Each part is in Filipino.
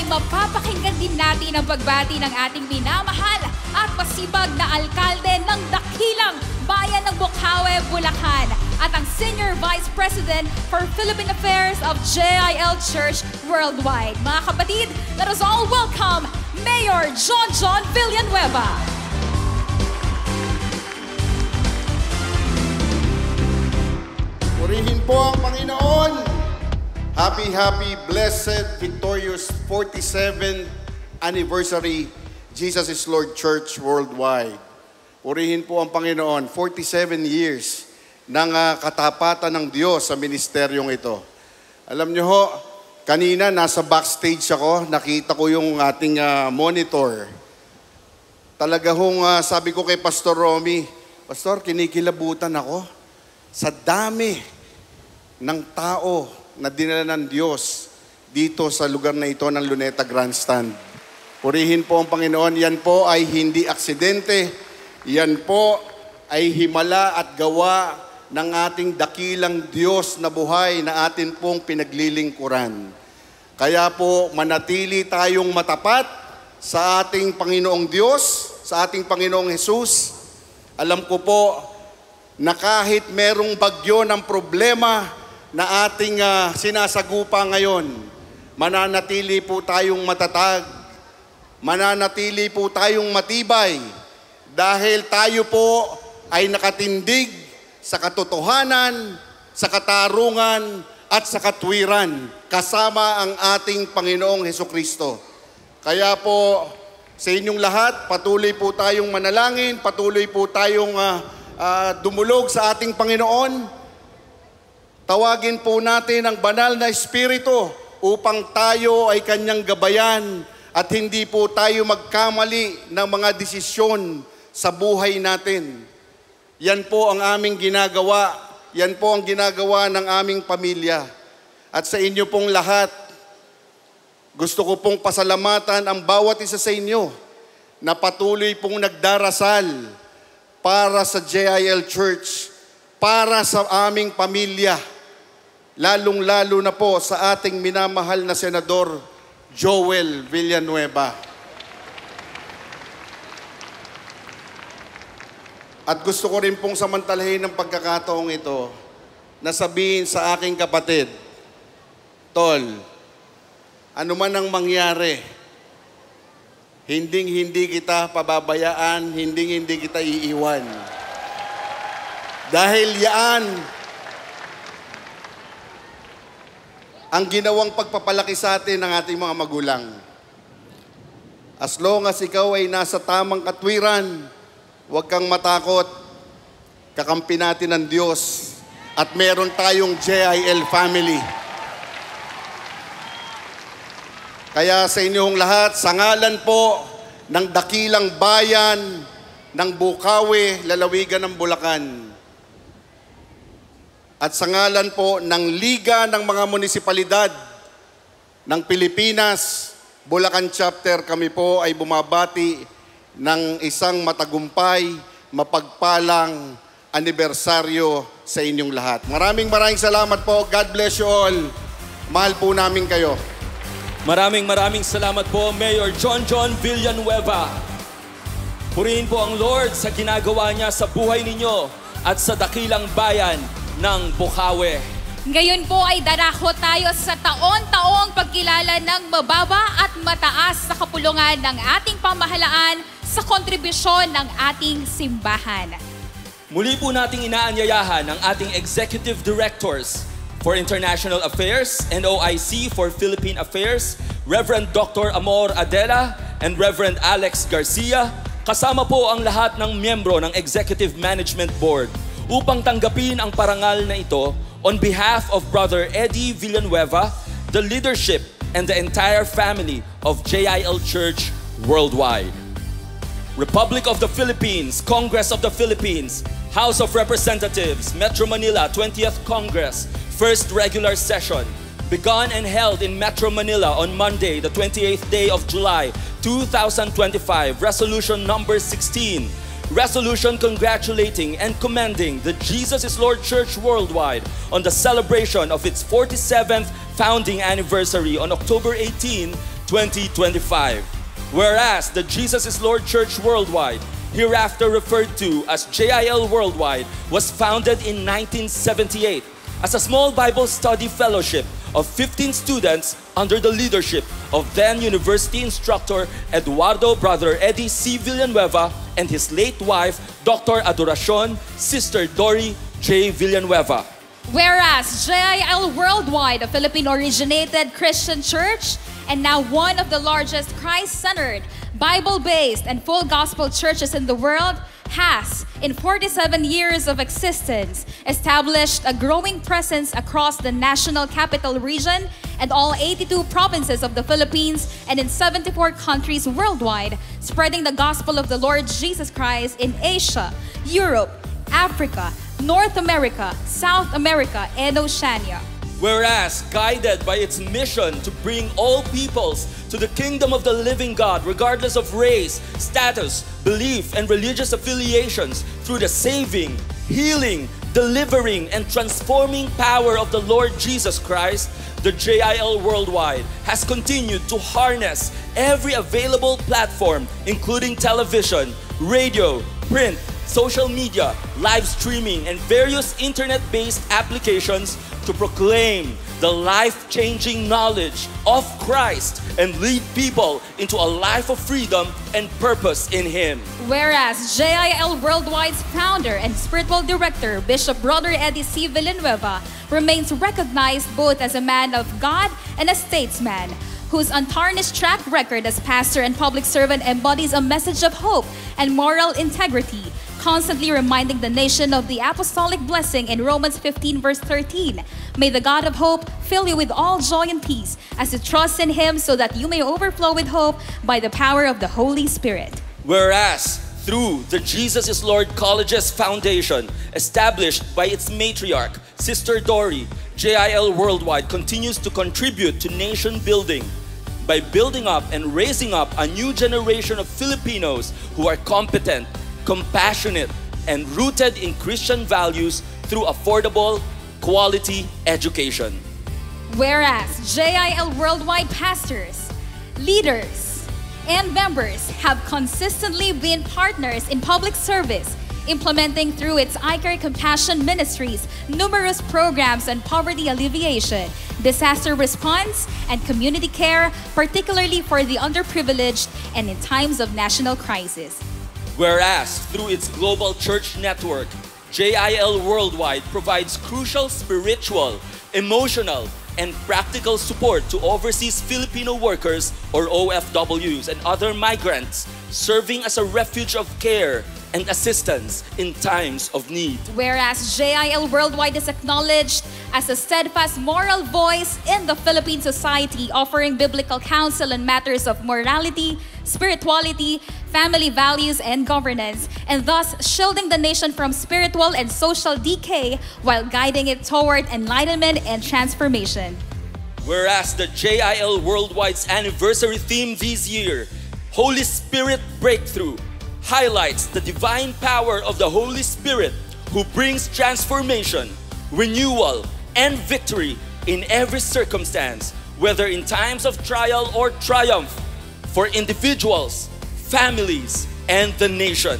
mapapakinggan din natin ang pagbati ng ating minamahal at masibag na alkalde ng dakilang bayan ng Bocaue, Bulacan at ang Senior Vice President for Philippine Affairs of JIL Church Worldwide. Mga kapatid, let us all welcome Mayor John Villanueva. Purihin po ang Panginoon. Happy, blessed, victorious 47th anniversary Jesus is Lord Church Worldwide. Purihin po ang Panginoon. 47 years ng katapatan ng Diyos sa ministeryong ito. Alam niyo ho, kanina nasa backstage ako, nakita ko yung ating monitor. Talaga hong sabi ko kay Pastor Romy, Pastor, kinikilabutan ako sa dami ng tao na dinala ng Diyos dito sa lugar na ito ng Luneta Grandstand. Purihin po ang Panginoon. Yan po ay hindi aksidente. Yan po ay himala at gawa ng ating dakilang Diyos na buhay na atin pong pinaglilingkuran. Kaya po manatili tayong matapat sa ating Panginoong Diyos, sa ating Panginoong Jesus. Alam ko po na kahit merong bagyo ng problema na ating sinasagupa ngayon, mananatili po tayong matatag, mananatili po tayong matibay dahil tayo po ay nakatindig sa katotohanan, sa katarungan at sa katwiran kasama ang ating Panginoong Hesukristo. Kaya po sa inyong lahat, patuloy po tayong manalangin, patuloy po tayong dumulog sa ating Panginoon. Tawagin po natin ang banal na Espiritu upang tayo ay kanyang gabayan at hindi po tayo magkamali ng mga desisyon sa buhay natin. Yan po ang aming ginagawa. Yan po ang ginagawa ng aming pamilya. At sa inyo pong lahat, gusto ko pong pasalamatan ang bawat isa sa inyo na patuloy pong nagdarasal para sa JIL Church, para sa aming pamilya, lalong-lalo na po sa ating minamahal na Senador Joel Villanueva. At gusto ko rin pong samantalahin ng pagkakataong ito na sabihin sa aking kapatid, Tol, ano man ang mangyari, hindi kita pababayaan, hindi kita iiwan. Dahil yan ang ginawang pagpapalaki sa atin ng ating mga magulang. As long as ikaw ay nasa tamang katwiran, huwag kang matakot. Kakampi natin ng Diyos at meron tayong JIL family. Kaya sa inyong lahat, sa ngalan po ng dakilang bayan ng Bocaue, lalawigan ng Bulacan, at sa ngalan po ng Liga ng mga Munisipalidad ng Pilipinas, Bulacan Chapter, kami po ay bumabati ng isang matagumpay, mapagpalang anibersaryo sa inyong lahat. Maraming salamat po. God bless you all. Mahal po namin kayo. Maraming salamat po, Mayor John Villanueva. Purihin po ang Lord sa ginagawa niya sa buhay ninyo at sa dakilang bayan ng Bocaue. Ngayon po ay darako tayo sa taon-taong pagkilala ng mababa at mataas sa kapulungan ng ating pamahalaan sa kontribusyon ng ating simbahan. Muli po nating inaanyayahan ang ating Executive Directors for International Affairs and OIC for Philippine Affairs, Reverend Dr. Amor Adela and Reverend Alex Garcia, kasama po ang lahat ng miyembro ng Executive Management Board upang tanggapin ang parangal na ito on behalf of Brother Eddie Villanueva, the leadership, and the entire family of JIL Church Worldwide. Republic of the Philippines, Congress of the Philippines, House of Representatives, Metro Manila 20th Congress, First Regular Session, begun and held in Metro Manila on Monday, the 28th day of July, 2025, Resolution number 16, Resolution congratulating and commending the Jesus is Lord Church Worldwide on the celebration of its 47th founding anniversary on October 18, 2025. Whereas the Jesus is Lord Church Worldwide, hereafter referred to as JIL Worldwide, was founded in 1978 as a small Bible study fellowship of 15 students under the leadership of then university instructor Eduardo Brother Eddie C. Villanueva and his late wife, Dr. Adoracion Sister Dory J. Villanueva. Whereas JIL Worldwide, a Philippine-originated Christian church, and now one of the largest Christ-centered, Bible-based, and full gospel churches in the world, has, in 47 years of existence, established a growing presence across the National Capital Region and all 82 provinces of the Philippines and in 74 countries worldwide, spreading the gospel of the Lord Jesus Christ in Asia, Europe, Africa, North America, South America, and Oceania. Whereas, guided by its mission to bring all peoples to the kingdom of the living God, regardless of race, status, belief, and religious affiliations, through the saving, healing, delivering, and transforming power of the Lord Jesus Christ, the JIL Worldwide has continued to harness every available platform, including television, radio, print, social media, live streaming, and various internet-based applications to proclaim the life-changing knowledge of Christ and lead people into a life of freedom and purpose in Him. Whereas JIL Worldwide's founder and spiritual director, Bishop Brother Eddie C. Villanueva, remains recognized both as a man of God and a statesman, whose untarnished track record as pastor and public servant embodies a message of hope and moral integrity, constantly reminding the nation of the apostolic blessing in Romans 15 verse 13. May the God of hope fill you with all joy and peace as you trust in Him so that you may overflow with hope by the power of the Holy Spirit. Whereas, through the Jesus is Lord Colleges Foundation, established by its matriarch, Sister Dory, JIL Worldwide continues to contribute to nation building by building up and raising up a new generation of Filipinos who are competent, compassionate, and rooted in Christian values through affordable, quality education. Whereas JIL Worldwide pastors, leaders, and members have consistently been partners in public service, implementing through its iCare Compassion Ministries numerous programs on poverty alleviation, disaster response, and community care, particularly for the underprivileged and in times of national crisis. Whereas, through its global church network, JIL Worldwide provides crucial spiritual, emotional, and practical support to overseas Filipino workers or OFWs and other migrants, serving as a refuge of care and assistance in times of need. Whereas JIL Worldwide is acknowledged as a steadfast moral voice in the Philippine society, offering biblical counsel on matters of morality, spirituality, family values, and governance, and thus shielding the nation from spiritual and social decay while guiding it toward enlightenment and transformation. Whereas the JIL Worldwide's anniversary theme this year, Holy Spirit Breakthrough, highlights the divine power of the Holy Spirit who brings transformation, renewal, and victory in every circumstance, whether in times of trial or triumph, for individuals, families, and the nation.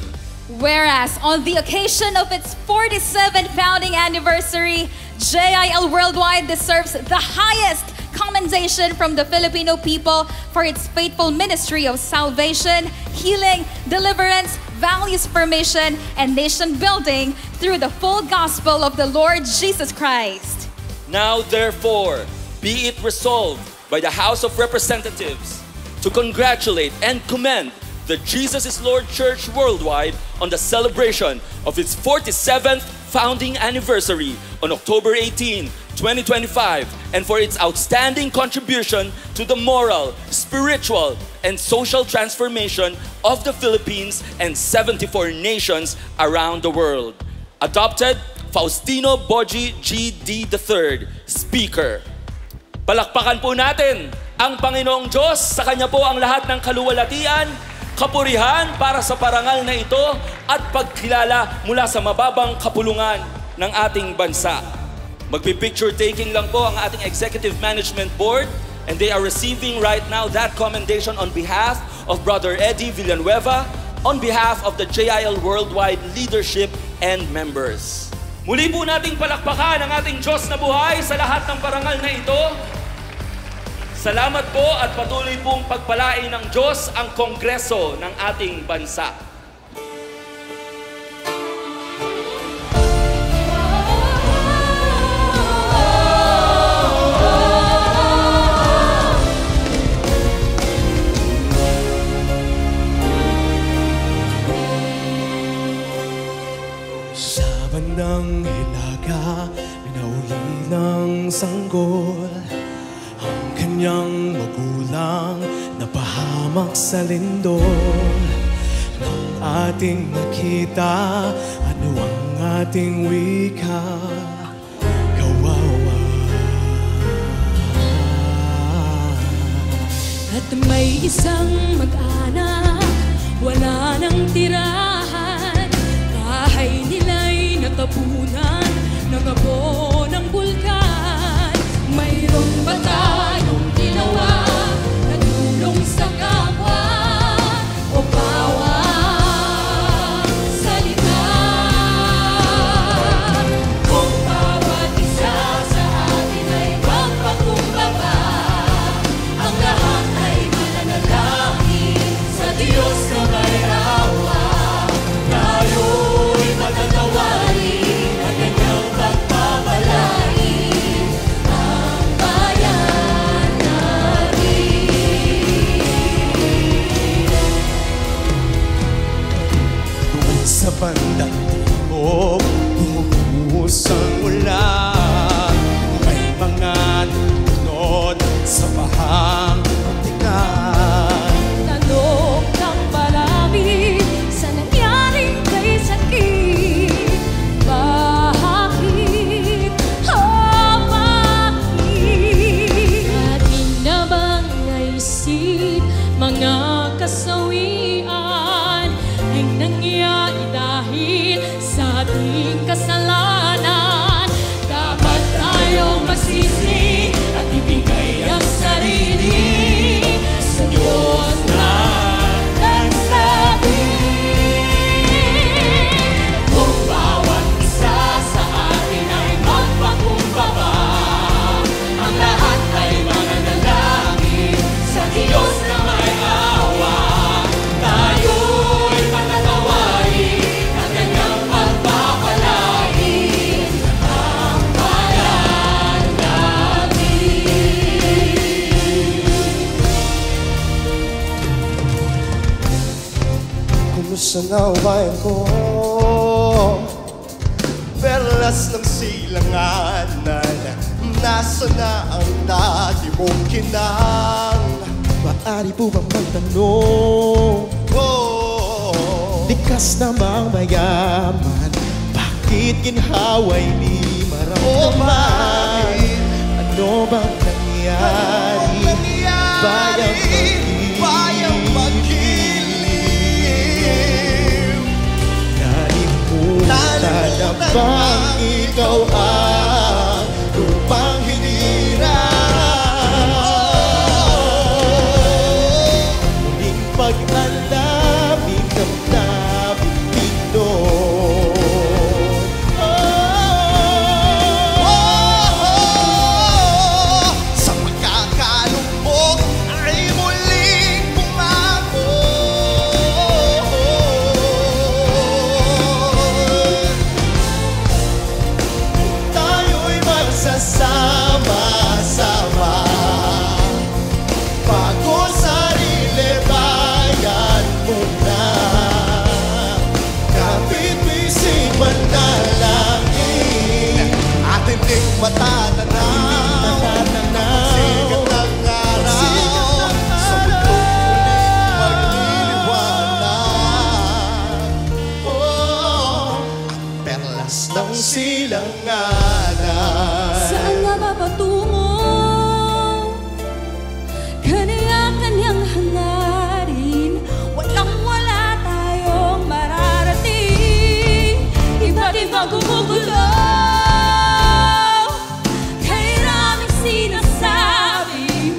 Whereas on the occasion of its 47th founding anniversary, JIL Worldwide deserves the highest commendation from the Filipino people for its faithful ministry of salvation, healing, deliverance, values formation, and nation building through the full gospel of the Lord Jesus Christ. Now therefore, be it resolved by the House of Representatives to congratulate and commend the Jesus is Lord Church Worldwide on the celebration of its 47th founding anniversary on October 18, 2025, and for its outstanding contribution to the moral, spiritual, and social transformation of the Philippines and 74 nations around the world. Adopted, Faustino Boji G.D. III, Speaker. Palakpakan po natin ang Panginoong Diyos, sa Kanya po ang lahat ng kaluwalhatian, kapurihan para sa parangal na ito at pagkilala mula sa mababang kapulungan ng ating bansa. Magpi-picture taking lang po ang ating Executive Management Board And they are receiving right now that commendation on behalf of Brother Eddie Villanueva, on behalf of the JIL Worldwide leadership and members. Muli po nating palakpakan ang ating Diyos na buhay sa lahat ng parangal na ito. Salamat po at patuloy pong pagpalain ng Diyos ang Kongreso ng ating bansa. Ng hilaga, pinauli ng sanggol ang kanyang magulang napahamak sa lindol. Nang ating nakita, ano ang ating wika? Kawawa. At may isang mag-anak, wala nang tirahan, bahay nila'y natapunan ng abo ng bulkan. Mayroon ba tayong ginawa na tulong sa kapwa o bawat salita? Kung bawat isa sa atin ay magpakumbaba, ang lahat ay mananalangin sa Diyos na may awa. Tayo'y matatawarin at kanyang pagpapalain ang bayan natin. Doon sa bandang timog, bumubuhos ang ulan. May mga tunod sa bahang muntikan. Tanong ng marami sa nangyaring kay sakit. Bakit? Oh, bakit? Ating na bang naisip mga kasawian ay nangyari dahil sa ating kasalanan? Dapat tayong magsisi at ibigay ang sarili sa Diyos na nagsabi. Kung bawat isa sa atin ay magpakumbaba, ang lahat ay mananalangin sa Diyos na may awa. Tayo'y matatawarin at kanyang pagpapalain ang bayan natin. Kumusta na ang bayan ko? Perlas ng silanganan, nasa na ang dati mong kinang? Maaari po bang magtanong? Likas namang mayaman, bakit ginhaway ni maramdaman? Ano bang nangyari? Bayang magkilim. Nalimutan na bang ikaw ang lupang hinirang? Muling pag-alapin damdamin Pinoy. Sa pagkakalungkot ay muling bumako. Tayo'y magsasama-sama, bago sarili bayan muna. Kapit-pising manalangin, atin ding matatanaw. Sikat ng araw, sa muling magliliwanag. Oh, ang perlas ng silanganan. Saan nga ba patungo? Kanya-kanyang hangarin, walang-wala tayong mararating. Iba't ibang gumugulo, kaya naming sinasabi,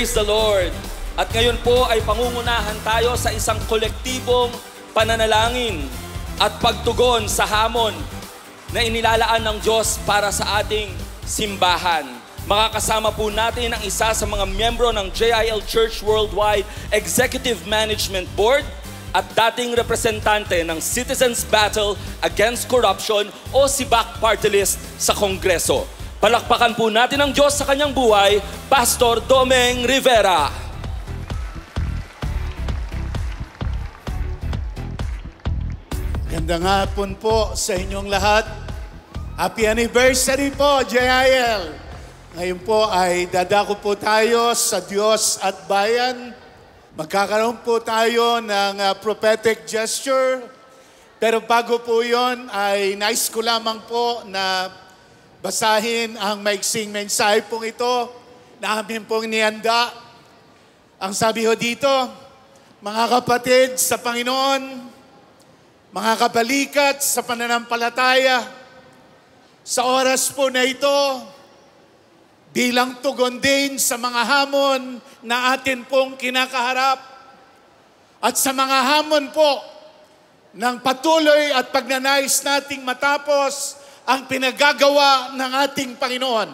Praise the Lord! At ngayon po ay pangungunahan tayo sa isang kolektibong pananalangin at pagtugon sa hamon na inilalaan ng Diyos para sa ating simbahan. Makakasama po natin ang isa sa mga miyembro ng JIL Church Worldwide Executive Management Board at dating representante ng Citizens Battle Against Corruption o SIBAC Party List sa Kongreso. Palakpakan po natin ang Diyos sa kanyang buhay, Pastor Domeng Rivera. Magandang hapon po sa inyong lahat. Happy anniversary po, JIL! Ngayon po ay dadako po tayo sa Diyos at Bayan. Magkakaroon po tayo ng prophetic gesture. Pero bago po yon ay nais ko lamang po na basahin ang maiksing mensahe pong ito na amin pong nihanda. Ang sabi ho dito, mga kapatid sa Panginoon, mga kabalikat sa pananampalataya, sa oras po na ito, bilang tugon din sa mga hamon na atin pong kinakaharap at sa mga hamon po ng patuloy at pagnanais nating matapos ang pinagagawa ng ating Panginoon.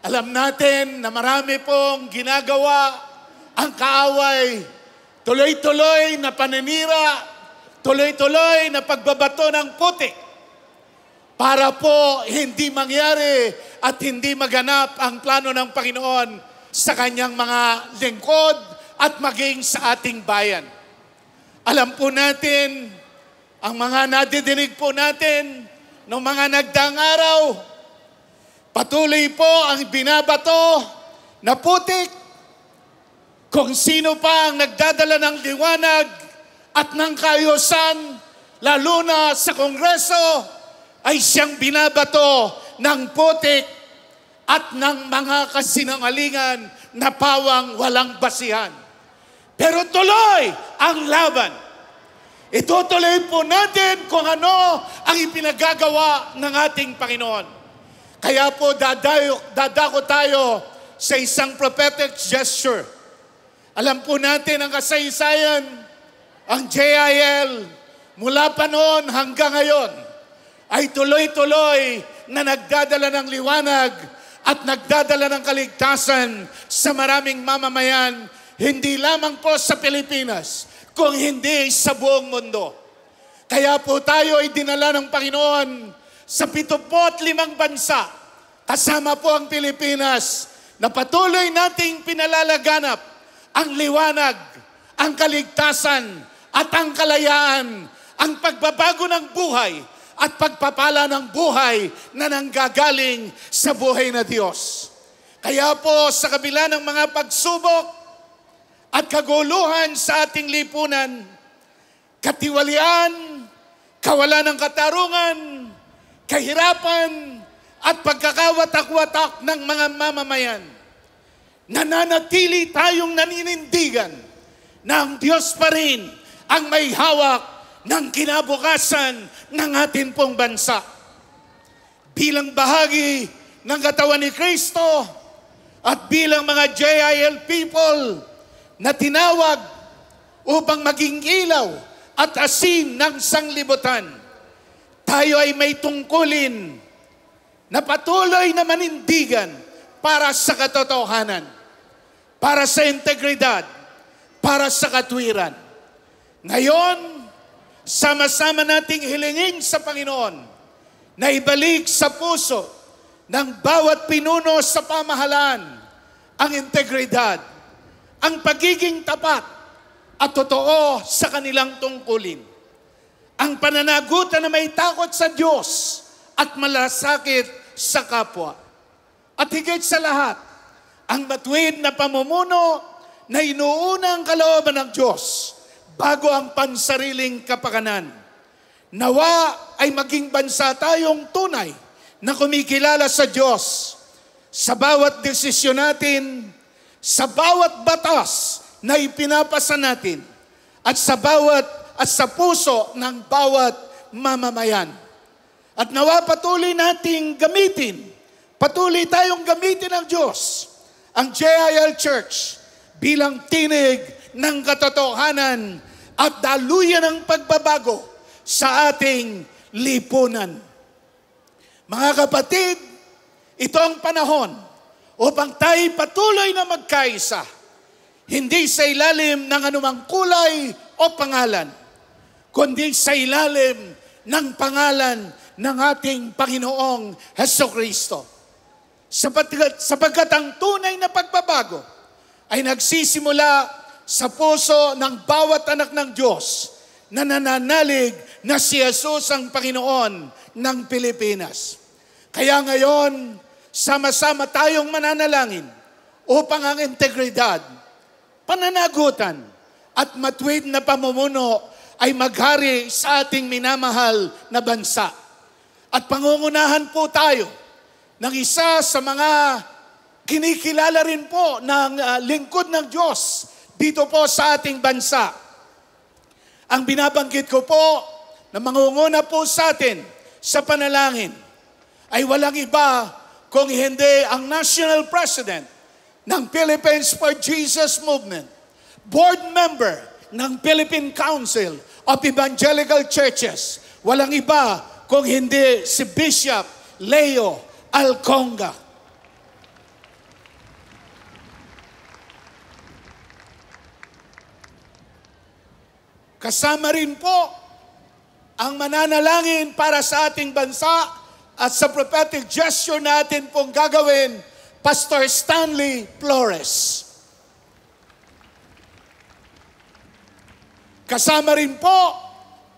Alam natin na marami pong ginagawa ang kaaway, tuloy-tuloy na paninira, tuloy-tuloy na pagbabato ng putik para po hindi mangyari at hindi maganap ang plano ng Panginoon sa kanyang mga lingkod at maging sa ating bayan. Alam po natin, ang mga nadidinig po natin ng mga nagdaang araw, patuloy po ang binabato na putik. Kung sino pa ang nagdadala ng liwanag at ng kaayusan, lalo na sa Kongreso, ay siyang binabato ng putik at ng mga kasinungalingan na pawang walang basihan. Pero tuloy ang laban. Itutuloy po natin kung ano ang ipinagagawa ng ating Panginoon. Kaya po dadako tayo sa isang prophetic gesture. Alam po natin ang kasaysayan. Ang JIL, mula pa noon hanggang ngayon, ay tuloy-tuloy na nagdadala ng liwanag at nagdadala ng kaligtasan sa maraming mamamayan, hindi lamang po sa Pilipinas, kung hindi sa buong mundo. Kaya po tayo ay dinala ng Panginoon sa 75 bansa, kasama po ang Pilipinas, na patuloy nating pinalalaganap ang liwanag, ang kaligtasan, at ang kalayaan, ang pagbabago ng buhay at pagpapala ng buhay na nanggagaling sa buhay na Diyos. Kaya po sa kabila ng mga pagsubok at kaguluhan sa ating lipunan, katiwalian, kawalan ng katarungan, kahirapan at pagkakawatak-watak ng mga mamamayan, nananatili tayong naninindigan na ang Diyos pa rin ang may hawak ng kinabukasan ng atin pong bansa. Bilang bahagi ng katawan ni Kristo at bilang mga JIL people na tinawag upang maging ilaw at asin ng sanglibutan, tayo ay may tungkulin na patuloy na manindigan para sa katotohanan, para sa integridad, para sa katwiran. Ngayon, sama-sama nating hilingin sa Panginoon na ibalik sa puso ng bawat pinuno sa pamahalaan ang integridad, ang pagiging tapat at totoo sa kanilang tungkulin. Ang pananagutan na may takot sa Diyos at malasakit sa kapwa. At higit sa lahat, ang matuwid na pamumuno na inuuna ang kalooban ng Diyos bago ang pansariling kapakanan. Nawa ay maging bansa tayong tunay na kumikilala sa Diyos sa bawat desisyon natin, sa bawat batas na ipinapasa natin, at sa puso ng bawat mamamayan. At nawa patuloy nating gamitin, patuloy tayong gamitin ng Diyos ang JIL Church bilang tinig ng katotohanan at daluyan ng pagbabago sa ating lipunan. Mga kapatid, ito ang panahon upang tayo patuloy na magkaisa, hindi sa ilalim ng anumang kulay o pangalan, kundi sa ilalim ng pangalan ng ating Panginoong Hesukristo. Sapagkat ang tunay na pagbabago ay nagsisimula sa puso ng bawat anak ng Diyos na nananalig na si Jesus ang Panginoon ng Pilipinas. Kaya ngayon, sama-sama tayong mananalangin upang ang integridad, pananagutan at matuwid na pamumuno ay maghari sa ating minamahal na bansa. At pangungunahan po tayo ng isa sa mga kinikilala rin po ng lingkod ng Diyos dito po sa ating bansa. Ang binabanggit ko po na mangunguna po sa atin sa panalangin ay walang iba kung hindi ang National President ng Philippines for Jesus Movement, board member ng Philippine Council of Evangelical Churches, walang iba kung hindi si Bishop Leo Alconga. Kasama rin po ang mananalangin para sa ating bansa at sa prophetic gesture natin pong gagawin, Pastor Stanley Flores. Kasama rin po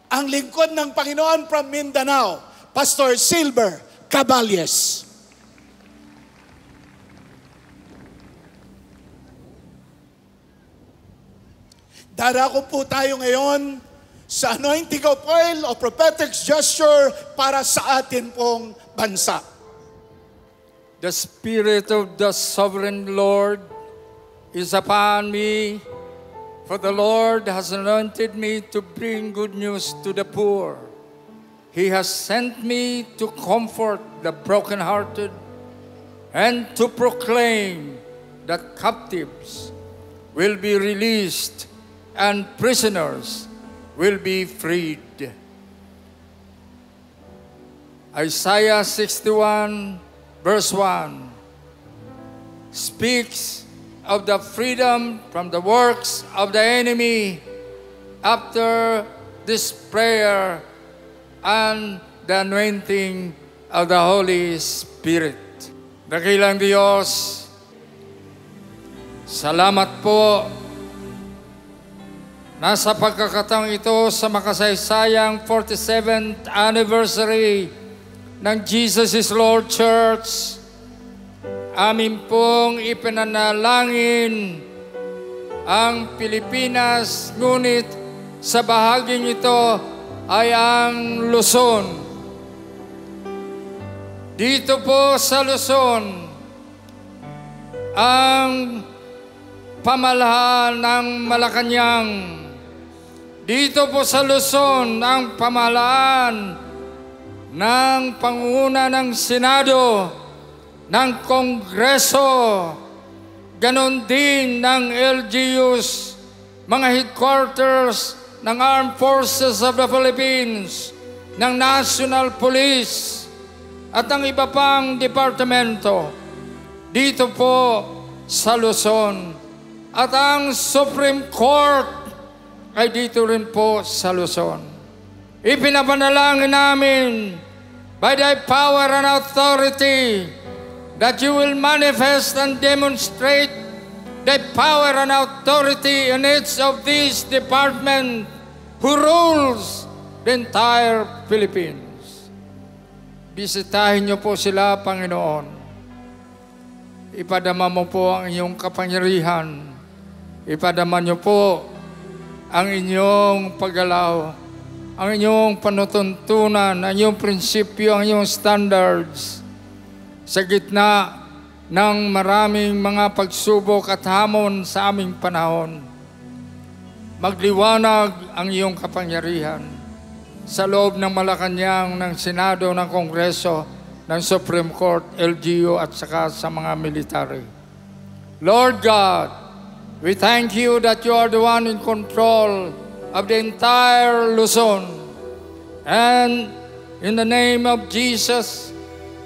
ang lingkod ng Panginoon from Mindanao, Pastor Silver Caballes. Darako po tayo ngayon sa anointing of oil o prophetic gesture para sa atin pong bansa. The Spirit of the Sovereign Lord is upon me, for the Lord has anointed me to bring good news to the poor. He has sent me to comfort the brokenhearted and to proclaim that captives will be released and prisoners will be freed. Isaiah 61 verse 1 speaks of the freedom from the works of the enemy after this prayer and the anointing of the Holy Spirit. Dakilang Diyos, salamat po nasa pagkakataong ito sa makasaysayang 47th anniversary ng Jesus is Lord Church. Amin pong ipinanalangin ang Pilipinas, ngunit sa bahaging ito ay ang Luzon. Dito po sa Luzon, ang pamahalaan ng Malacanang. Dito po sa Luzon, ang pamahalaan ng pangunguna ng Senado, ng Kongreso, ganon din ng LGUs, mga headquarters ng Armed Forces of the Philippines, ng National Police, at ang iba pang departamento dito po sa Luzon. At ang Supreme Court ay dito rin po sa Luzon. Ipinapanalangin namin by thy power and authority that you will manifest and demonstrate thy power and authority in each of these departments who rules the entire Philippines. Bisitahin niyo po sila, Panginoon. Ipadama mo po ang iyong kapangyarihan. Ipadama niyo po ang inyong paggalaw, ang inyong panutuntunan, ang inyong prinsipyo, ang inyong standards sa gitna ng maraming mga pagsubok at hamon sa aming panahon. Magliwanag ang iyong kapangyarihan sa loob ng Malacanang, ng Senado, ng Kongreso, ng Supreme Court, LGU at saka sa mga military. Lord God, we thank you that you are the one in control of the entire Luzon. And in the name of Jesus,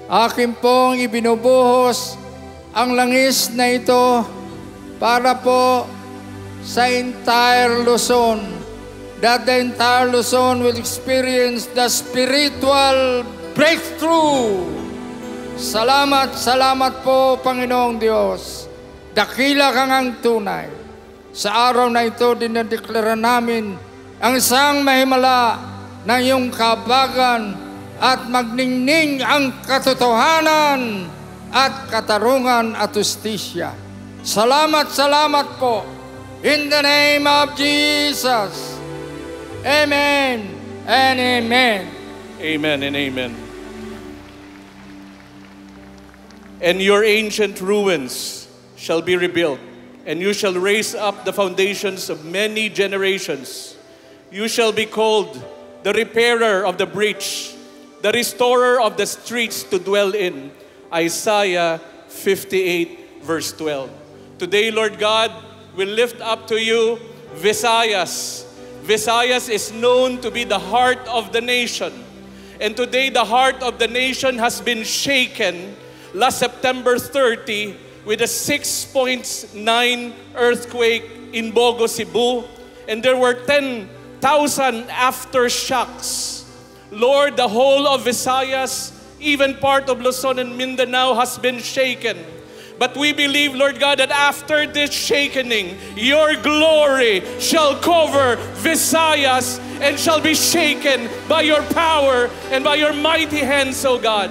akin pong ibinubuhos ang langis na ito para po sa entire Luzon, that the entire Luzon will experience the spiritual breakthrough. Salamat, salamat po, Panginoong Diyos. Dakila kang ang tunay. Sa araw na ito, dinadeklara namin ang isang mahimala ng iyong kabagan at magningning ang katotohanan at katarungan at justisya. Salamat, salamat po. In the name of Jesus. Amen and amen. Amen and amen. And your ancient ruins shall be rebuilt, and you shall raise up the foundations of many generations. You shall be called the repairer of the breach, the restorer of the streets to dwell in. Isaiah 58 verse 12. Today, Lord God, we lift up to you Visayas. Visayas is known to be the heart of the nation. And today, the heart of the nation has been shaken last September 30 with a 6.9 earthquake in Bogo, Cebu. And there were 10,000 aftershocks. Lord, the whole of Visayas, even part of Luzon and Mindanao has been shaken. But we believe, Lord God, that after this shakening, your glory shall cover Visayas and shall be shaken by your power and by your mighty hands, O God.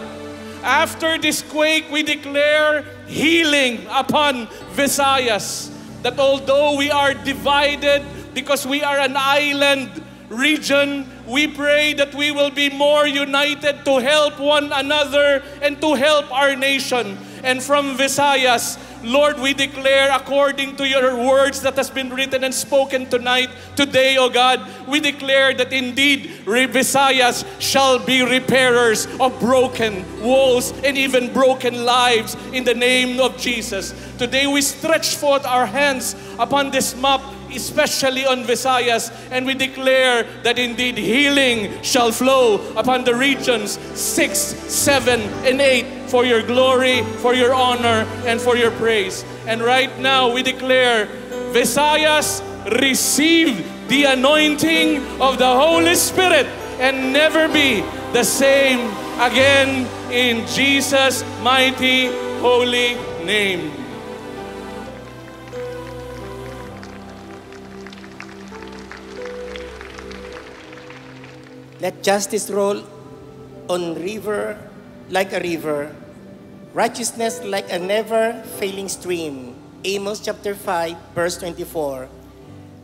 After this quake, we declare healing upon Visayas. That although we are divided because we are an island region, we pray that we will be more united to help one another and to help our nation. And from Visayas, Lord, we declare according to your words that has been written and spoken today, O God, we declare that indeed Visayas shall be repairers of broken walls and even broken lives in the name of Jesus. Today we stretch forth our hands upon this map, especially on Visayas, and we declare that indeed healing shall flow upon the regions 6, 7, and 8 for your glory, for your honor, and for your praise. And right now we declare Visayas receive the anointing of the Holy Spirit and never be the same again in Jesus' mighty holy name. Let justice roll on river like a river, righteousness like a never-failing stream. Amos chapter 5, verse 24.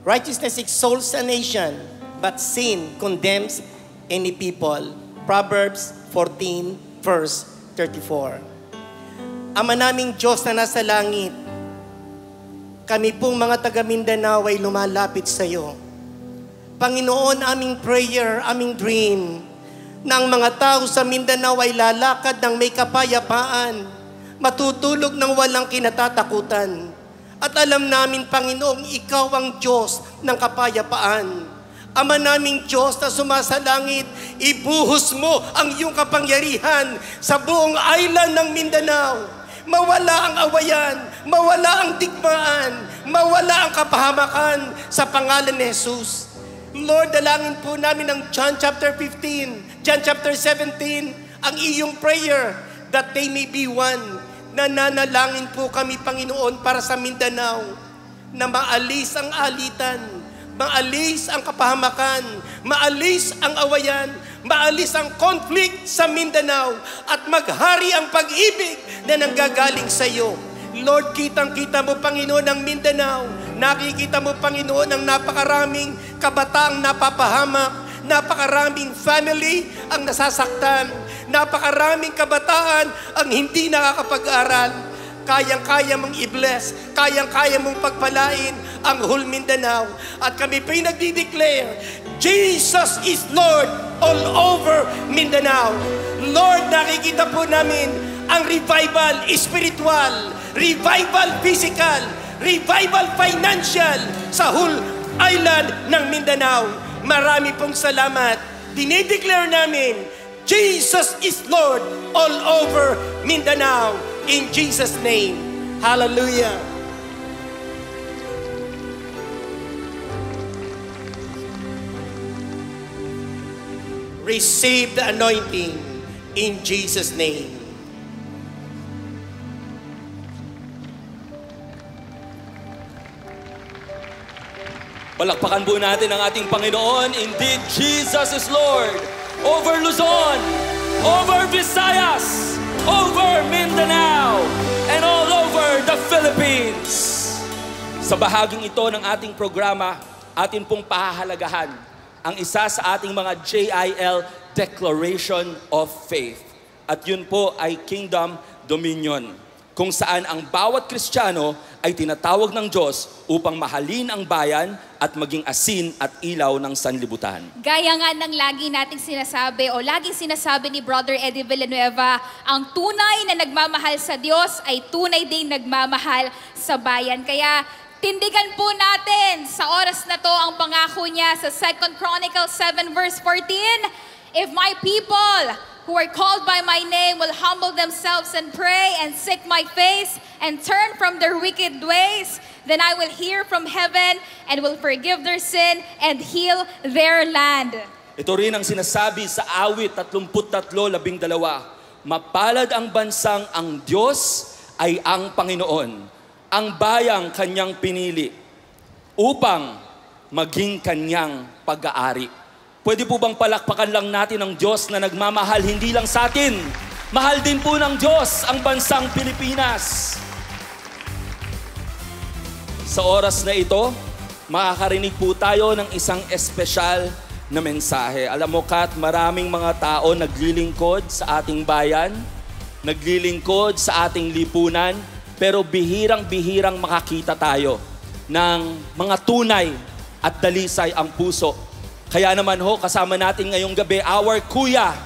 Righteousness exalts a nation, but sin condemns any people. Proverbs 14, verse 34. Ama naming Diyos na nasa langit, kami pong mga taga Mindanao ay lumalapit sa iyo. Panginoon, aming prayer, aming dream, na ang mga tao sa Mindanao ay lalakad ng may kapayapaan, matutulog ng walang kinatatakutan. At alam namin, Panginoong, ikaw ang Diyos ng kapayapaan. Ama naming Diyos na sumasalangit, ibuhos mo ang iyong kapangyarihan sa buong island ng Mindanao. Mawala ang awayan, mawala ang digmaan, mawala ang kapahamakan sa pangalan ni Jesus. Lord, dalangin po namin ng John chapter 15, John chapter 17, ang iyong prayer that they may be one. Nananalangin po kami, Panginoon, para sa Mindanao na maalis ang alitan, maalis ang kapahamakan, maalis ang awayan, maalis ang conflict sa Mindanao at maghari ang pag-ibig na nanggagaling sa iyo. Lord, kitang-kita mo, Panginoon, ang Mindanao. Nakikita mo, Panginoon, ang napakaraming kabataang napapahamak, napakaraming family ang nasasaktan, napakaraming kabataan ang hindi nakakapag-aral. Kayang-kaya mong i-bless, kayang-kaya mong pagpalain ang whole Mindanao. At kami po'y nagdi-declare, Jesus is Lord all over Mindanao. Lord, nakikita po namin ang revival spiritual, revival physical, revival financial sa whole island ng Mindanao. Marami pong salamat. Dinideclare namin, Jesus is Lord all over Mindanao. In Jesus' name. Hallelujah. Receive the anointing in Jesus' name. Palakpakan po natin ang ating Panginoon. Indeed, Jesus is Lord. Over Luzon, over Visayas, over Mindanao, and all over the Philippines. Sa bahaging ito ng ating programa, atin pong pahahalagahan ang isa sa ating mga JIL Declaration of Faith. At yun po ay Kingdom Dominion, kung saan ang bawat Kristiyano ay tinatawag ng Diyos upang mahalin ang bayan at maging asin at ilaw ng sanlibutan. Gaya nga ng lagi nating sinasabi o laging sinasabi ni Brother Eddie Villanueva, ang tunay na nagmamahal sa Diyos ay tunay ding nagmamahal sa bayan. Kaya tindigan po natin sa oras na to ang pangako niya sa 2 Chronicles 7 verse 14, if my people who are called by my name will humble themselves and pray and seek my face and turn from their wicked ways, then I will hear from heaven and will forgive their sin and heal their land. Ito rin ang sinasabi sa awit 33:12, mapalad ang bansang ang Diyos ay ang Panginoon, ang bayang kanyang pinili, upang maging kanyang pag-aari. Pwede po bang palakpakan lang natin ang Diyos na nagmamahal hindi lang sa atin? Mahal din po ng Diyos ang bansang Pilipinas. Sa oras na ito, makakarinig po tayo ng isang espesyal na mensahe. Alam mo, Kat, maraming mga tao naglilingkod sa ating bayan, naglilingkod sa ating lipunan, pero bihirang-bihirang makakita tayo ng mga tunay at dalisay ang puso. Kaya naman ho, kasama natin ngayong gabi, our kuya,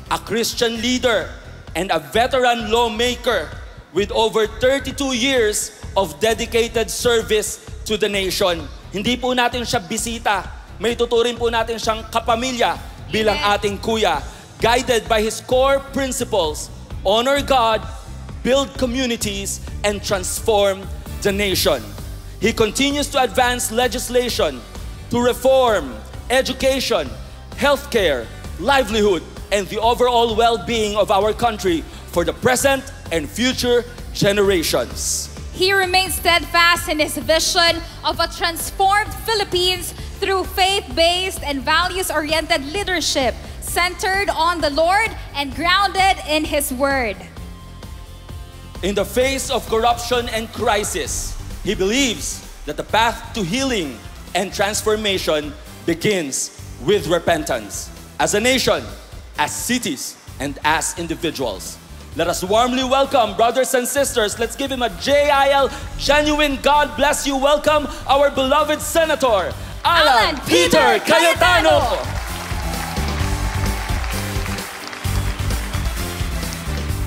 a Christian leader and a veteran lawmaker with over 32 years of dedicated service to the nation. Hindi po natin siya bisita. May tuturin po natin siyang kapamilya bilang ating kuya. Guided by his core principles, honor God, build communities, and transform the nation. He continues to advance legislation to reform education, healthcare, livelihood, and the overall well-being of our country for the present and future generations. He remains steadfast in his vision of a transformed Philippines through faith-based and values-oriented leadership centered on the Lord and grounded in His Word. In the face of corruption and crisis, he believes that the path to healing and transformation begins with repentance. As a nation, as cities, and as individuals. Let us warmly welcome, brothers and sisters, let's give him a JIL genuine God bless you welcome, our beloved Senator, Alan Peter Cayetano.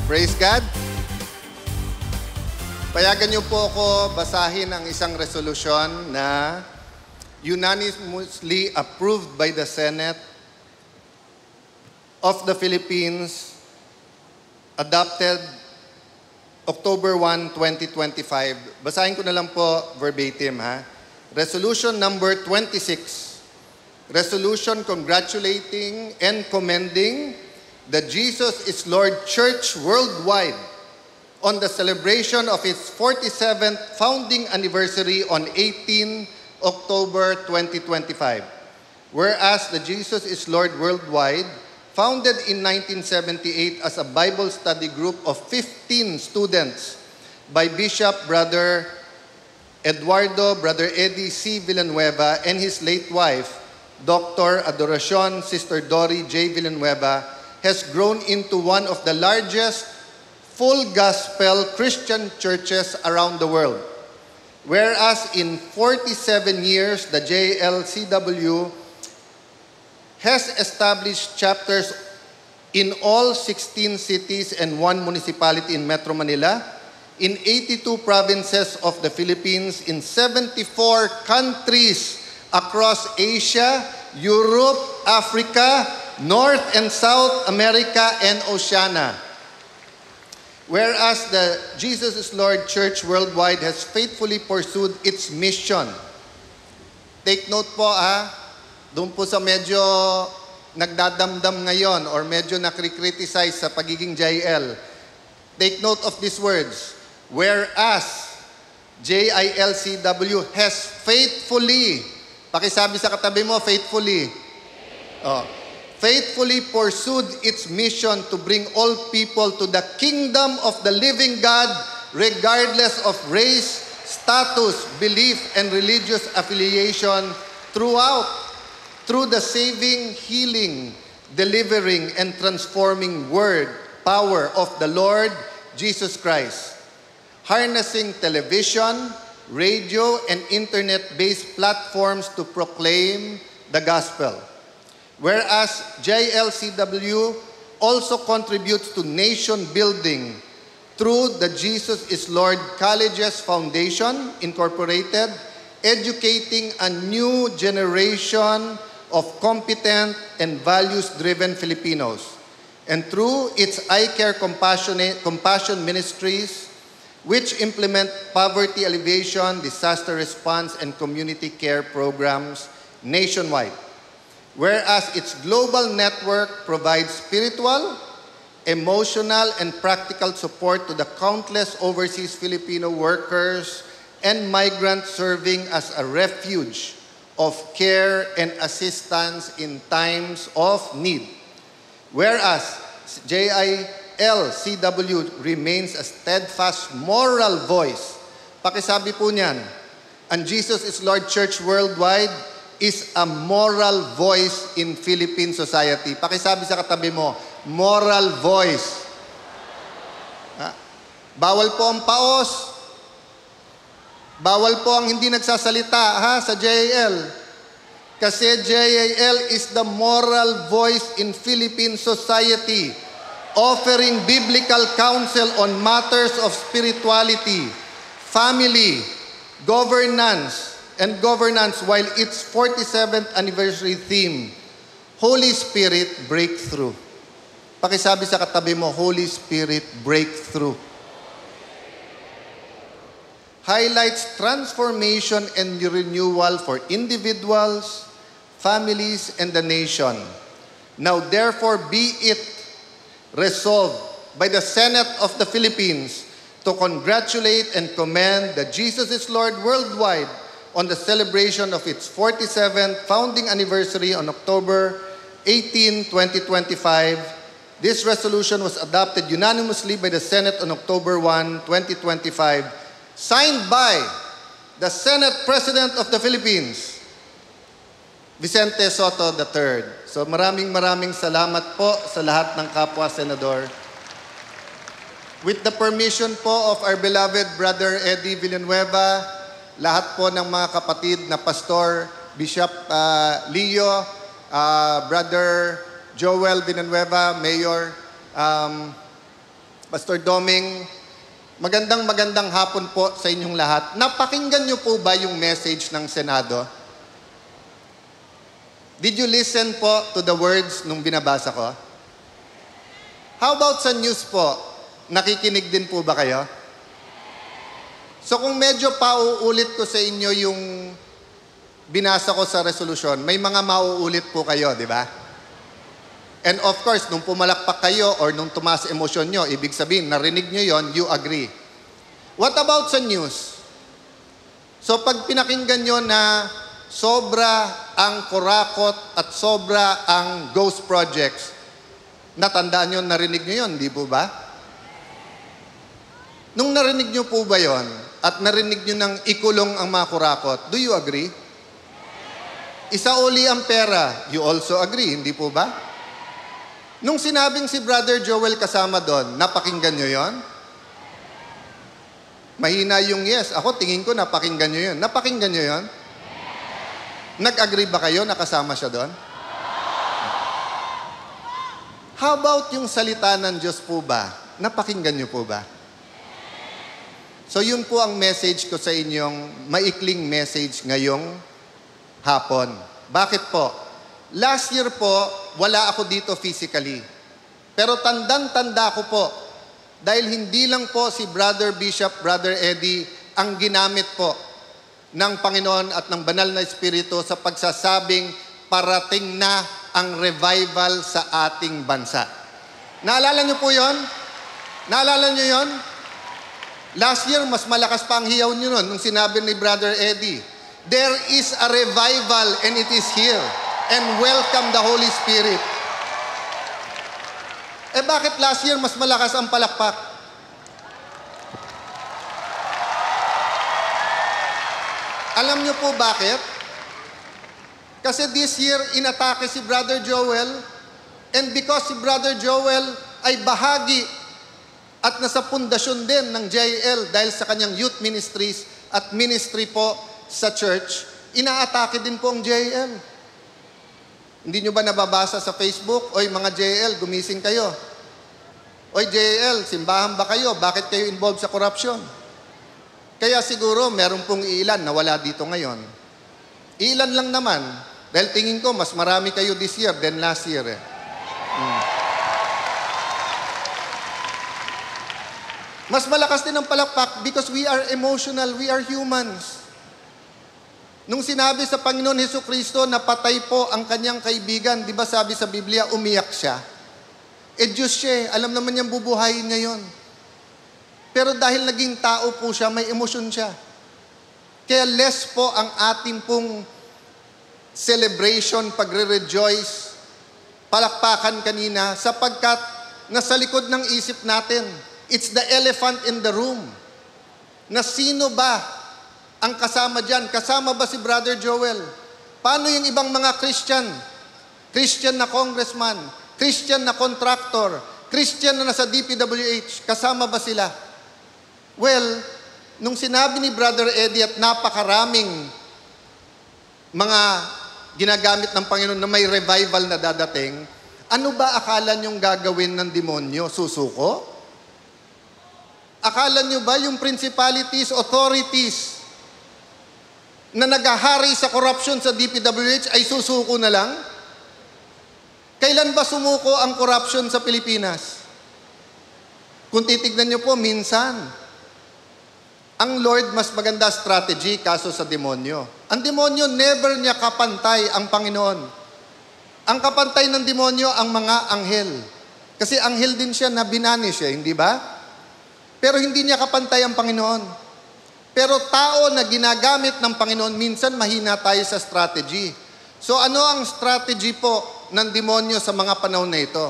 Praise God. Payagan niyo po ako basahin ang isang resolusyon na unanimously approved by the Senate of the Philippines, adopted October 1, 2025. Basahin ko na lang po verbatim, ha? Resolution number 26. Resolution congratulating and commending the Jesus is Lord Church worldwide on the celebration of its 47th founding anniversary on 18 October 2025. Whereas the Jesus is Lord worldwide, founded in 1978 as a Bible study group of 15 students by Bishop Brother Brother Eddie C. Villanueva and his late wife, Dr. Adoracion Sister Dory J. Villanueva, has grown into one of the largest full gospel Christian churches around the world. Whereas in 47 years, the JLCW has established chapters in all 16 cities and 1 municipality in Metro Manila, in 82 provinces of the Philippines, in 74 countries across Asia, Europe, Africa, North and South America, and Oceania. Whereas the Jesus is Lord Church Worldwide has faithfully pursued its mission. Take note po doon po sa medyo nagdadamdam ngayon or medyo nakri-criticize sa pagiging JIL. Take note of these words. Whereas JILCW has faithfully, pakisabi sa katabi mo, faithfully. Faithfully pursued its mission to bring all people to the kingdom of the living God, regardless of race, status, belief, and religious affiliation through the saving, healing, delivering, and transforming word, power of the Lord Jesus Christ. Harnessing television, radio, and internet-based platforms to proclaim the gospel. Whereas JLCW also contributes to nation building through the Jesus is Lord Colleges Foundation, Incorporated, educating a new generation of competent and values-driven Filipinos. And through its iCare Compassion Ministries, which implement poverty alleviation, disaster response, and community care programs nationwide. Whereas its global network provides spiritual, emotional, and practical support to the countless overseas Filipino workers and migrants serving as a refuge of care and assistance in times of need. Whereas JILCW remains a steadfast moral voice. Pakisabi po niyan, ang Jesus is Lord Church Worldwide is a moral voice in Philippine society. Pakisabi sa katabi mo, moral voice. Bawal po ang paos. Bawal po ang hindi nagsasalita sa JIL. Kasi JIL is the moral voice in Philippine society, offering biblical counsel on matters of spirituality, family, governance, while its 47th anniversary theme, Holy Spirit Breakthrough. Pakisabi sa katabi mo, Holy Spirit Breakthrough. Highlights transformation and renewal for individuals, families, and the nation. Now therefore be it resolved by the Senate of the Philippines to congratulate and commend the Jesus is Lord Worldwide on the celebration of its 47th founding anniversary on October 18, 2025. This resolution was adopted unanimously by the Senate on October 1, 2025, signed by the Senate President of the Philippines, Vicente Soto III. So maraming salamat po sa lahat ng kapwa senador. With the permission po of our beloved Brother Eddie Villanueva, lahat po ng mga kapatid na Pastor, Bishop Leo, Brother Joel Villanueva, Mayor, Pastor Doming, magandang hapon po sa inyong lahat. Napakinggan niyo po ba yung message ng Senado? Did you listen po to the words nung binabasa ko? How about sa news po? Nakikinig din po ba kayo? So kung medyo pauulit ko sa inyo yung binasa ko sa resolution, may mga mauulit po kayo, di ba? And of course, nung pumalakpak kayo or nung tumaas emosyon nyo, ibig sabihin, narinig nyo yon, you agree. What about sa news? So pag pinakinggan nyo na sobra ang kurakot at sobra ang ghost projects, natandaan nyo, narinig nyo yon, di po ba? Nung narinig nyo po ba yon at narinig nyo ng ikulong ang mga kurakot, do you agree? Isauli ang pera, you also agree, hindi po ba? Nung sinabing si Brother Joel kasama doon, napakinggan nyo yon? Mahina yung yes. Ako, tingin ko napakinggan nyo yon. Napakinggan nyo yon? Nag-agree ba kayo na kasama siya doon? How about yung salita ng Diyos po ba? Napakinggan niyo po ba? So yun po ang message ko sa inyong maikling message ngayong hapon. Bakit po? Last year po, wala ako dito physically. Pero tandang-tanda ko po, dahil hindi lang po si Brother Bishop, Brother Eddie, ang ginamit po ng Panginoon at ng Banal na Espiritu sa pagsasabing parating na ang revival sa ating bansa. Naalala niyo po yon? Naalala niyo yon? Last year, mas malakas pa ang hiyaw niyo nun nung sinabi ni Brother Eddie, there is a revival and it is here. And welcome the Holy Spirit. Eh bakit last year mas malakas ang palakpak? Alam niyo po bakit? Kasi this year, inatake si Brother Joel, and because si Brother Joel ay bahagi at nasa pundasyon din ng JL dahil sa kanyang youth ministries at ministry po sa church, inaatake din po ang JL. Hindi nyo ba nababasa sa Facebook, oy mga JL, gumising kayo. Oy JL, simbahan ba kayo? Bakit kayo involved sa korupsyon? Kaya siguro meron pong ilan na wala dito ngayon. Ilan lang naman. Dahil tingin ko, mas marami kayo this year than last year. Mas malakas din ang palakpak because we are emotional, we are humans. Nung sinabi sa Panginoon Hesukristo na patay po ang kanyang kaibigan, di ba sabi sa Biblia, umiyak siya? Diyos siya, alam naman niyang bubuhayin niya yun. Pero dahil naging tao po siya, may emosyon siya. Kaya less po ang ating pong celebration, pagre-rejoice, palakpakan kanina, sapagkat nasa likod ng isip natin, it's the elephant in the room. Na sino ba ang kasama dyan? Kasama ba si Brother Joel? Paano yung ibang mga Christian? Christian na congressman, Christian na contractor, Christian na nasa DPWH, kasama ba sila? Well, nung sinabi ni Brother Eddie at napakaraming mga ginagamit ng Panginoon na may revival na dadating, ano ba akala niyong gagawin ng demonyo? Susuko? Akala niyo ba yung principalities, authorities na naghahari sa corruption sa DPWH ay susuko na lang? Kailan ba sumuko ang corruption sa Pilipinas? Kung titignan niyo po, minsan. Ang Lord mas maganda strategy kaso sa demonyo. Ang demonyo, never niya kapantay ang Panginoon. Ang kapantay ng demonyo ang mga anghel. Kasi anghel din siya na binanish siya, hindi ba? Pero hindi niya kapantay ang Panginoon. Pero tao na ginagamit ng Panginoon, minsan mahina tayo sa strategy. So ano ang strategy po ng demonyo sa mga panahon na ito?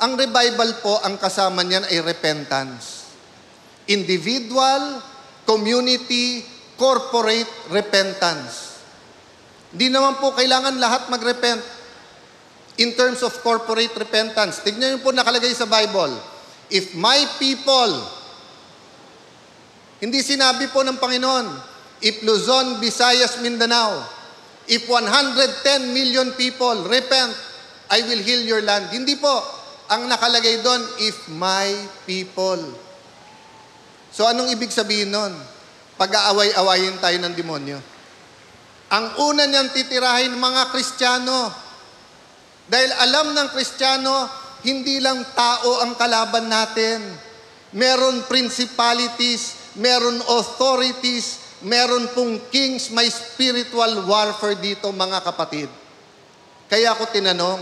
Ang revival po, ang kasama niyan ay repentance. Individual, community, corporate repentance. Di naman po kailangan lahat mag-repent. In terms of corporate repentance, tignan niyo po nakalagay sa Bible, if my people, hindi sinabi po ng Panginoon, if Luzon, Visayas, Mindanao, if 110 million people repent, I will heal your land. Hindi po. Ang nakalagay doon, if my people. So anong ibig sabihin nun? Pag-aaway-awayin tayo ng demonyo. Ang una niyang titirahin mga Kristiyano. Dahil alam ng Kristiyano, hindi lang tao ang kalaban natin. Meron principalities, meron authorities, meron pong kings, may spiritual warfare dito mga kapatid. Kaya ako tinanong,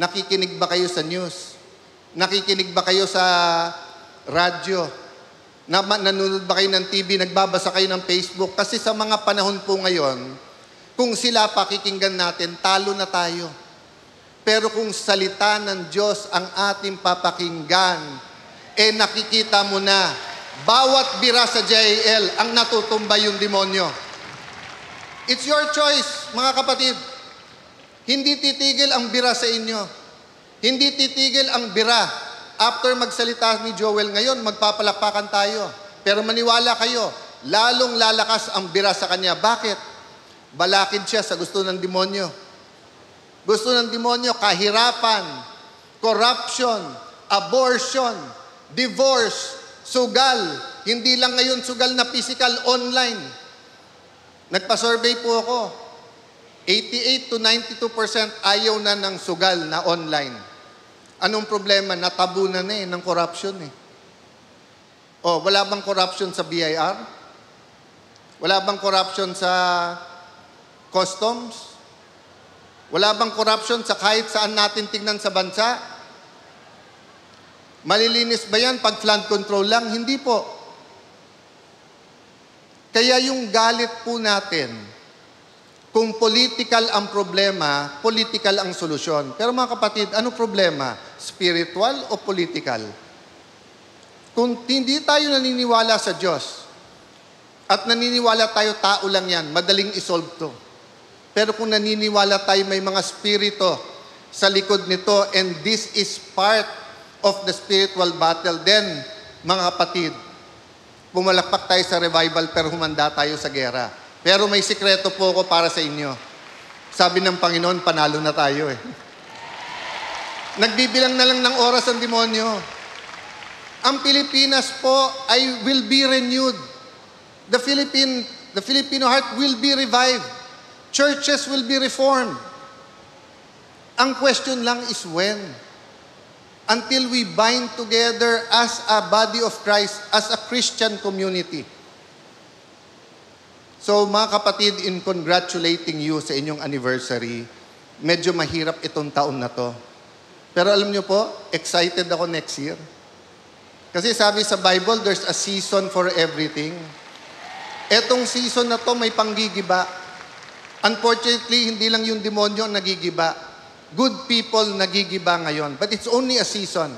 nakikinig ba kayo sa news? Nakikinig ba kayo sa radyo? Nanonood ba kayo ng TV? Nagbabasa kayo ng Facebook? Kasi sa mga panahon po ngayon, kung sila pakikinggan natin, talo na tayo. Pero kung salita ng Diyos ang ating papakinggan, nakikita mo na, bawat bira sa JL ang natutumba yung demonyo. It's your choice, mga kapatid. Hindi titigil ang bira sa inyo. Hindi titigil ang bira. After magsalita ni Joel ngayon, magpapalakpakan tayo. Pero maniwala kayo, lalong lalakas ang bira sa kanya. Bakit? Balakid siya sa gusto ng demonyo. Gusto ng demonyo, kahirapan, corruption, abortion, divorce, sugal. Hindi lang ngayon sugal na physical, online. Nagpa-survey po ako. 88 to 92% ayaw na ng sugal na online. Anong problema? Natabunan na ng corruption eh. Oh, wala bang corruption sa BIR? Wala bang corruption sa customs? Wala bang corruption sa kahit saan natin tingnan sa bansa? Malilinis ba yan pag flood control lang? Hindi po. Kaya yung galit po natin, kung political ang problema, political ang solusyon. Pero mga kapatid, ano problema? Spiritual o political? Kung hindi tayo naniniwala sa Diyos, at naniniwala tayo tao lang yan, madaling isolve to. Pero kung naniniwala tayo may mga spirito sa likod nito, and this is part of the spiritual battle, then, mga kapatid, pumalakpak tayo sa revival pero humanda tayo sa gera. Pero may sikreto po ako para sa inyo. Sabi ng Panginoon, panalo na tayo eh. Nagbibilang na lang ng oras ang demonyo. Ang Pilipinas po ay will be renewed. The Filipino heart will be revived. Churches will be reformed. Ang question lang is when. Until we bind together as a body of Christ, as a Christian community. So mga kapatid, in congratulating you sa inyong anniversary, medyo mahirap itong taon na to. Pero alam niyo po, excited ako next year. Kasi sabi sa Bible, there's a season for everything. Etong season na to may panggigiba. Unfortunately, hindi lang yung demonyo nagigiba. Good people nagigiba ngayon. But it's only a season.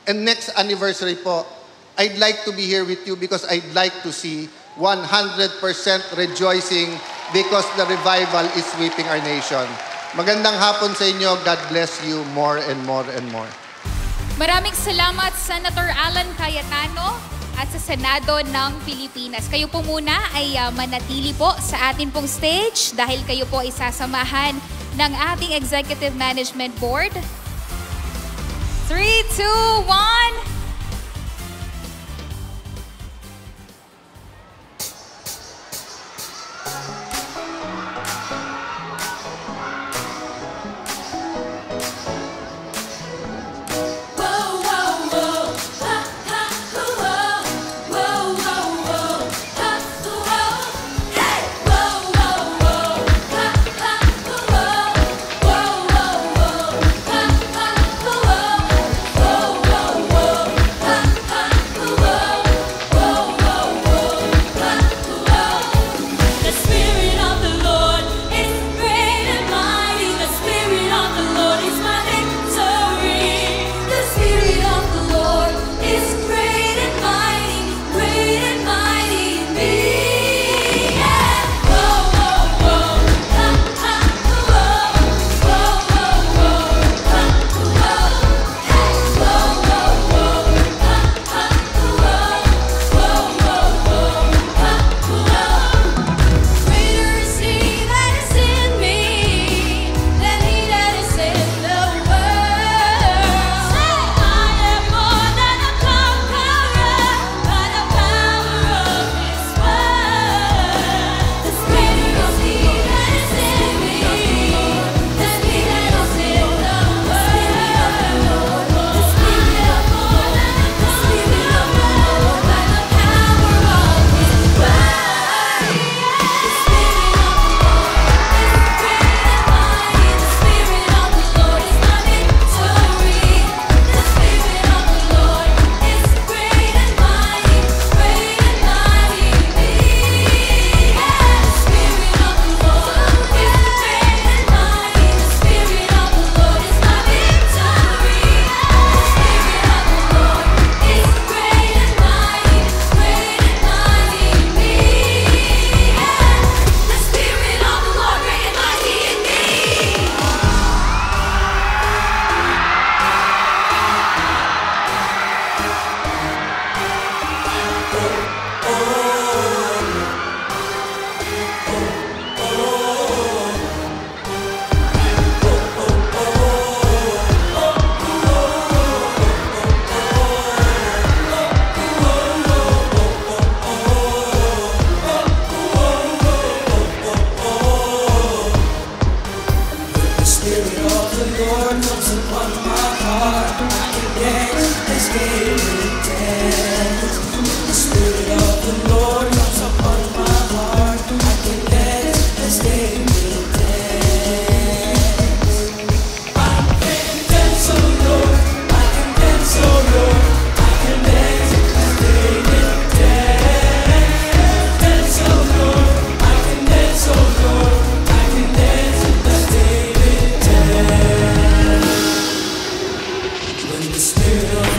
And next anniversary po, I'd like to be here with you because I'd like to see 100% rejoicing because the revival is sweeping our nation. Magandang hapon sa inyo. God bless you more and more and more. Maraming salamat, Senator Alan Cayetano at sa Senado ng Pilipinas. Kayo po muna ay manatili po sa atin pong stage dahil kayo po ay sasamahan ng ating Executive Management Board. 3, 2, 1... Spirit of